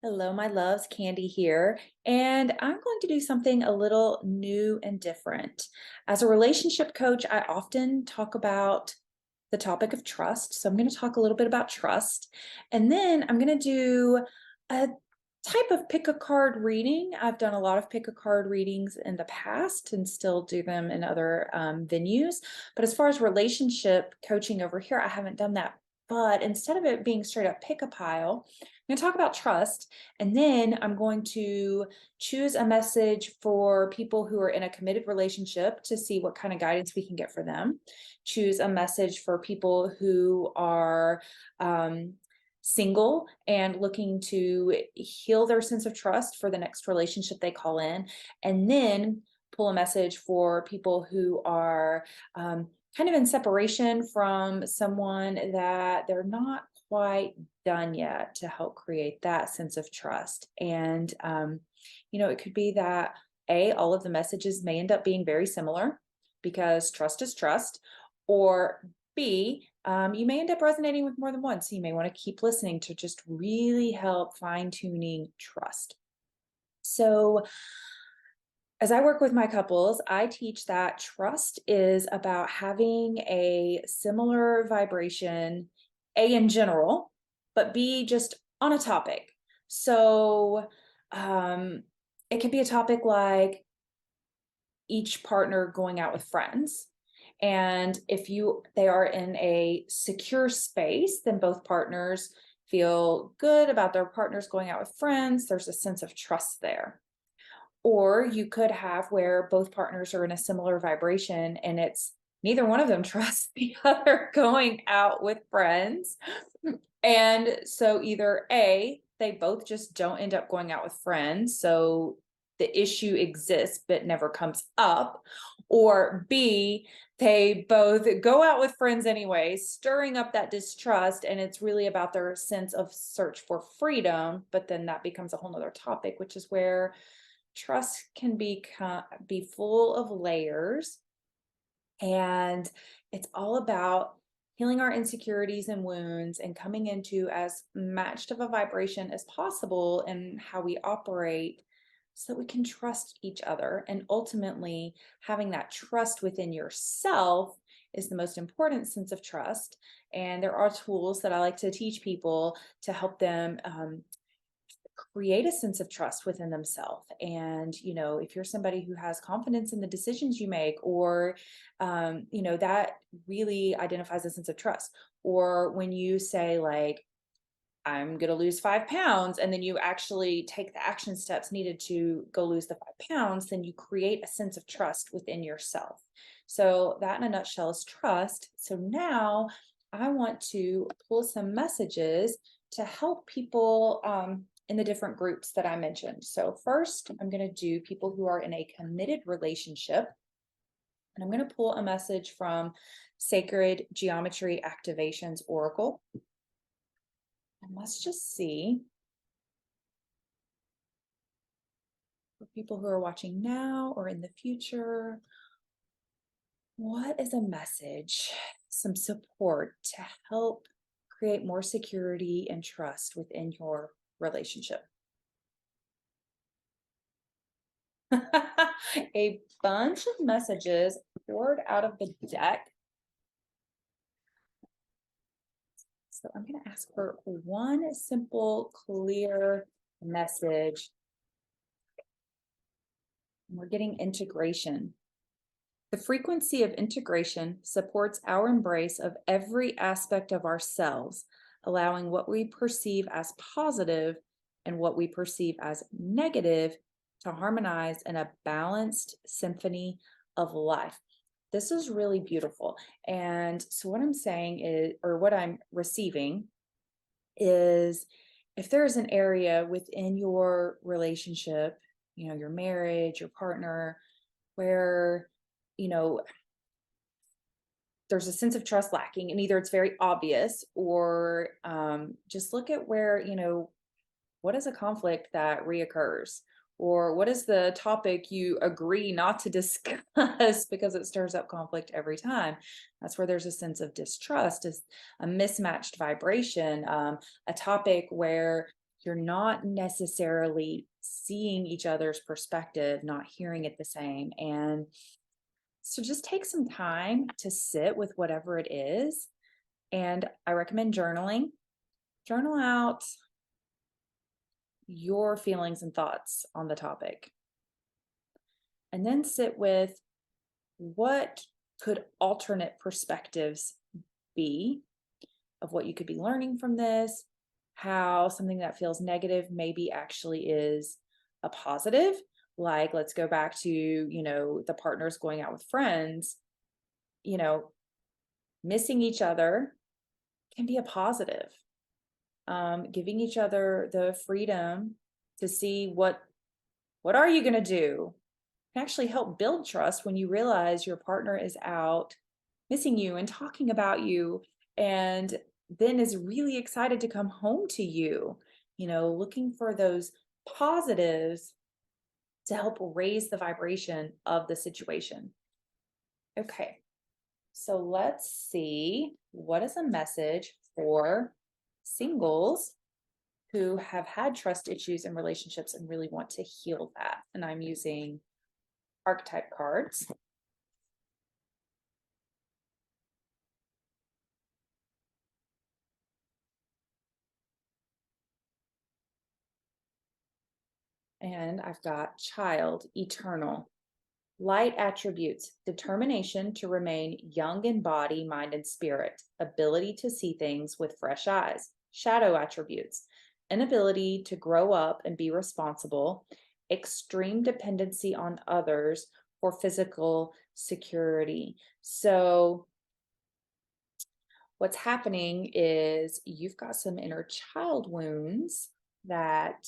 Hello, my loves, Kandi here, and I'm going to do something a little new and different. As a relationship coach, I often talk about the topic of trust. So I'm going to talk a little bit about trust, and then I'm going to do a type of pick a card reading. I've done a lot of pick a card readings in the past and still do them in other venues. But as far as relationship coaching over here, I haven't done that. But instead of it being straight up pick a pile, I'm going to talk about trust. And then I'm going to choose a message for people who are in a committed relationship to see what kind of guidance we can get for them. Choose a message for people who are single and looking to heal their sense of trust for the next relationship they call in. And then pull a message for people who are kind of in separation from someone that they're not quite done yet to help create that sense of trust. And, it could be that all of the messages may end up being very similar because trust is trust, or B, you may end up resonating with more than one. So you may want to keep listening to just really help fine tuning trust. So, as I work with my couples, I teach that trust is about having a similar vibration, A, in general, but B, just on a topic. So it can be a topic like each partner going out with friends. And if they are in a secure space, then both partners feel good about their partners going out with friends. There's a sense of trust there. Or you could have where both partners are in a similar vibration and it's neither one of them trusts the other going out with friends. And so either A, they both just don't end up going out with friends. So the issue exists but never comes up. Or B, they both go out with friends anyway, stirring up that distrust. And it's really about their sense of search for freedom. But then that becomes a whole nother topic, which is where trust can be full of layers. And it's all about healing our insecurities and wounds and coming into as matched of a vibration as possible in how we operate so that we can trust each other. And ultimately, having that trust within yourself is the most important sense of trust. And there are tools that I like to teach people to help them create a sense of trust within themselves. And, if you're somebody who has confidence in the decisions you make, or, that really identifies a sense of trust. Or when you say, like, I'm going to lose 5 pounds, and then you actually take the action steps needed to go lose the 5 pounds, then you create a sense of trust within yourself. So, that in a nutshell is trust. So, now I want to pull some messages to help people in the different groups that I mentioned. So, first, I'm going to do people who are in a committed relationship. And I'm going to pull a message from Sacred Geometry Activations Oracle. And let's just see, for people who are watching now or in the future, what is a message, some support to help create more security and trust within your relationship? A bunch of messages poured out of the deck. So I'm going to ask for one simple, clear message. And we're getting integration. The frequency of integration supports our embrace of every aspect of ourselves, allowing what we perceive as positive and what we perceive as negative to harmonize in a balanced symphony of life. This is really beautiful. And so what I'm saying is, or what I'm receiving is, if there's an area within your relationship, your marriage, your partner, where, there's a sense of trust lacking, and either it's very obvious, or just look at where, what is a conflict that reoccurs? Or what is the topic you agree not to discuss because it stirs up conflict every time? That's where there's a sense of distrust, is a mismatched vibration, a topic where you're not necessarily seeing each other's perspective, not hearing it the same. And so just take some time to sit with whatever it is. And I recommend journaling. Journal out your feelings and thoughts on the topic. And then sit with what could alternate perspectives be of what you could be learning from this, how something that feels negative maybe actually is a positive. Like, let's go back to, the partners going out with friends, missing each other can be a positive. Giving each other the freedom to see what are you going to do can actually help build trust when you realize your partner is out missing you and talking about you, and then is really excited to come home to you, looking for those positives to help raise the vibration of the situation. Okay, so let's see, what is a message for singles who have had trust issues in relationships and really want to heal that? And I'm using archetype cards. And I've got child, eternal. Light attributes: determination to remain young in body, mind, and spirit, ability to see things with fresh eyes. Shadow attributes: inability to grow up and be responsible, extreme dependency on others for physical security. So what's happening is you've got some inner child wounds that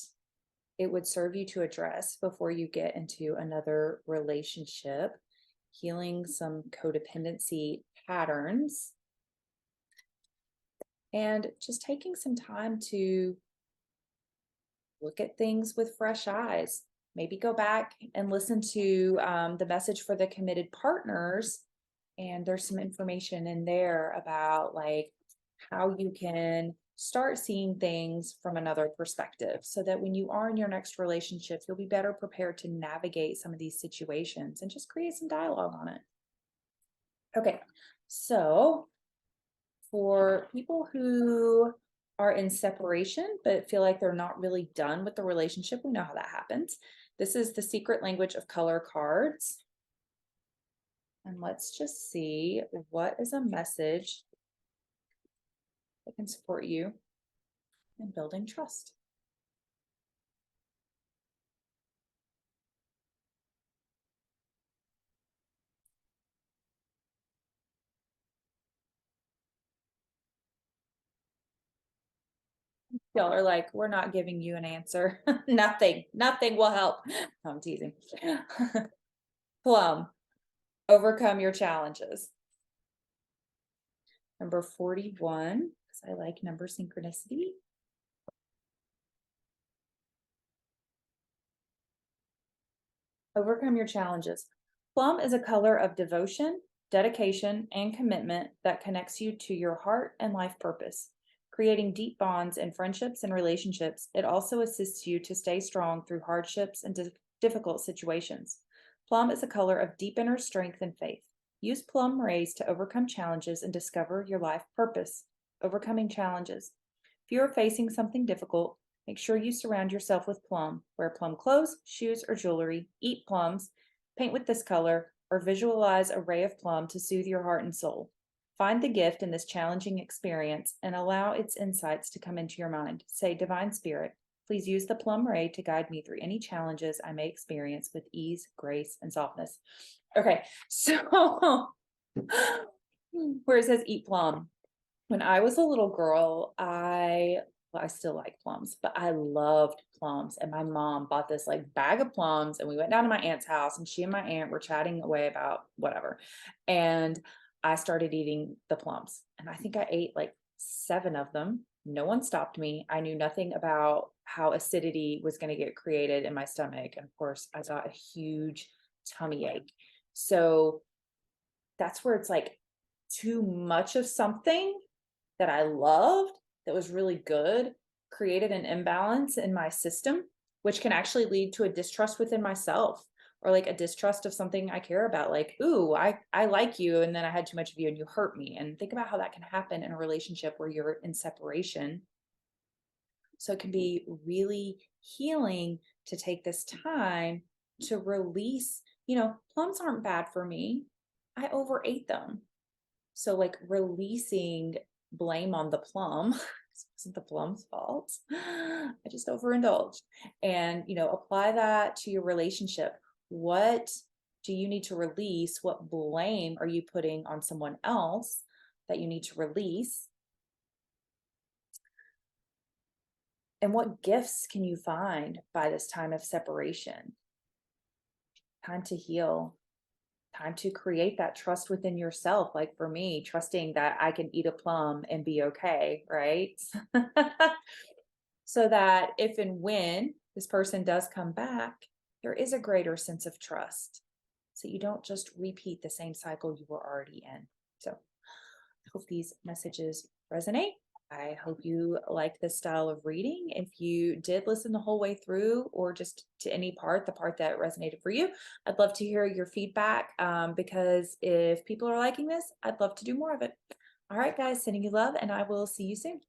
it would serve you to address before you get into another relationship, healing some codependency patterns, and just taking some time to look at things with fresh eyes. Maybe go back and listen to the message for the committed partners, and there's some information in there about like how you can start seeing things from another perspective, so that when you are in your next relationship, you'll be better prepared to navigate some of these situations and just create some dialogue on it. Okay, so for people who are in separation but feel like they're not really done with the relationship, we know how that happens. This is the secret language of color cards. And let's just see, what is a message that can support you in building trust? Y'all are like, we're not giving you an answer. Nothing will help. I'm teasing. Plum, overcome your challenges. Number 41, because I like number synchronicity. Overcome your challenges. Plum is a color of devotion, dedication, and commitment that connects you to your heart and life purpose. Creating deep bonds in friendships and relationships, it also assists you to stay strong through hardships and difficult situations. Plum is a color of deep inner strength and faith. Use plum rays to overcome challenges and discover your life purpose. Overcoming challenges. If you are facing something difficult, make sure you surround yourself with plum. Wear plum clothes, shoes, or jewelry. Eat plums. Paint with this color, or visualize a ray of plum to soothe your heart and soul. Find the gift in this challenging experience and allow its insights to come into your mind. Say, Divine Spirit, please use the plum ray to guide me through any challenges I may experience with ease, grace, and softness. Okay, so where it says eat plum. When I was a little girl, I still like plums, but I loved plums. And my mom bought this like bag of plums, and we went down to my aunt's house, and she and my aunt were chatting away about whatever. And I started eating the plums, and I think I ate like 7 of them. No one stopped me. I knew nothing about how acidity was going to get created in my stomach. And of course, I got a huge tummy ache. So that's where it's like too much of something that I loved, that was really good, created an imbalance in my system, which can actually lead to a distrust within myself, or like a distrust of something I care about. Like, ooh, I like you, and then I had too much of you and you hurt me. And think about how that can happen in a relationship where you're in separation. So it can be really healing to take this time to release, plums aren't bad for me. I overate them. So like releasing blame on the plum. This wasn't the plum's fault. I just overindulged. And, apply that to your relationship. What do you need to release? What blame are you putting on someone else that you need to release? And what gifts can you find by this time of separation? Time to heal, time to create that trust within yourself. Like for me, trusting that I can eat a plum and be okay, right? So that if and when this person does come back, there is a greater sense of trust. So you don't just repeat the same cycle you were already in. So I hope these messages resonate. I hope you like this style of reading. If you did listen the whole way through, or just to any part, the part that resonated for you, I'd love to hear your feedback, because if people are liking this, I'd love to do more of it. All right, guys, sending you love, and I will see you soon.